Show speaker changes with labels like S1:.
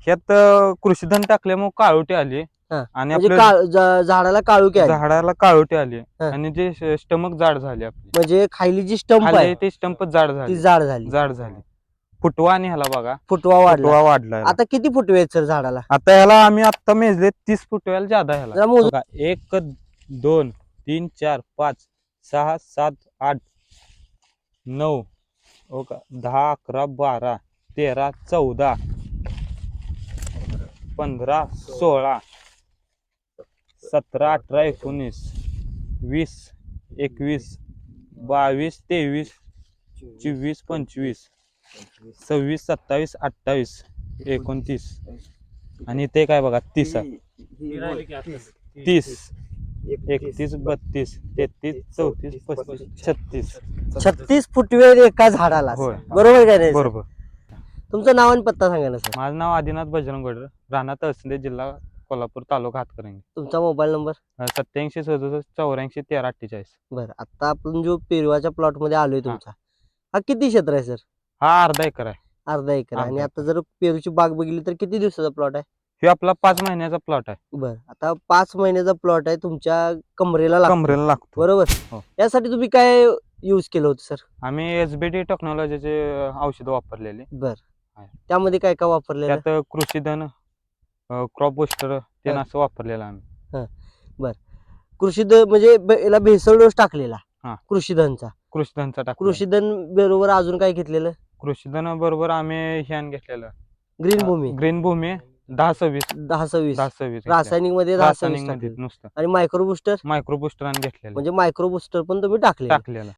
S1: ह्यात कृषीधन टाकल्यामुळे काळोटी आली
S2: हा.
S1: आणि
S2: म्हणजे
S1: आपल्या
S2: झाडाला काळुकी आली.
S1: झाडाला काळोटी आली
S2: हा.
S1: आणि जे स्टमक जाड झाली आपली
S2: म्हणजे खाली जी स्टंप
S1: खाली
S2: आहे
S1: ते स्टंप जाड
S2: ती
S1: झाली
S2: जाड झाली.
S1: जाड झाली. फुटवा आणि ह्याला बघा
S2: फुटवा वाढला.
S1: फुटवा वाढलाय.
S2: आता किती फुटवे आहेत सर झाडाला?
S1: आता ह्याला आम्ही आता मेजले 30 फुटव्याला ज्यादा ह्याला
S2: जरा मोजून.
S1: बघा 1 2 3 4 5 6 7 8 9 हो का 10 11 12 13 14 15 16 17 18 19 20 21 22 23 24 25 26 27 28 29 आणि ते काय बघा 30 30 31 32 33 34 35 36
S2: 36 फुटवे आहेत एका झाडाला.
S1: होय.
S2: बरोबर काय नाही सर?
S1: बरोबर.
S2: तुमचं नाव आणि पत्ता सांगा ना सर.
S1: माझं नाव आदिनाथ बजरंग गोडर, राहणार तहसील जिल्हा कोल्हापूर, तालुका हातकणंगले.
S2: तुमचा मोबाईल नंबर?
S1: 87 67 84 13 48.
S2: बरं, आता आपण जो पेरवाच्या प्लॉट मध्ये आलोय तुमचा, हा किती क्षेत्र आहे सर?
S1: हा अर्धा एकर आहे.
S2: अर्धा एकर. आणि
S1: अर्धा
S2: आता जर पेरूची बाग बघितली तर किती दिवसाचा प्लॉट आहे?
S1: हे आपला 5 महिन्याचा प्लॉट आहे.
S2: बरं, आता 5 महिन्याचा प्लॉट आहे, तुमच्या कमरेला लागतो.
S1: कमरेला लागतो.
S2: बरोबर.
S1: हो.
S2: यासाठी तुम्ही काय यूज केलं होतं सर?
S1: आम्ही एसबीटी टेक्नॉलॉजीचे औषध वापरलेले.
S2: बर,
S1: आहे.
S2: त्यामध्ये काय काय वापरलेलं?
S1: त्यात कृषीधन, क्रॉप बुस्टर ते
S2: हा.
S1: असं वापरलेलं आम्ही.
S2: कृषीधन म्हणजे याला भेसळ डोस टाकलेला
S1: हा.
S2: कृषीधनचा.
S1: कृषीधनचा टाकला.
S2: कृषीधन बरोबर अजून काय घेतलेलं?
S1: कृषीधन बरोबर आम्ही ह्यान घेतलेलं
S2: ग्रीन भूमी.
S1: ग्रीन भूमी 10-26
S2: 10-26. रासायनिक मध्ये 10-26
S1: रासायनिक मध्ये
S2: टाकलेलं.
S1: नुसतं
S2: आणि मायक्रो बुस्टर
S1: मायक्रो बुस्टर आणि घेतलेलं
S2: म्हणजे मायक्रो बुस्टर पण तुम्ही टाकले.
S1: टाकलेलं.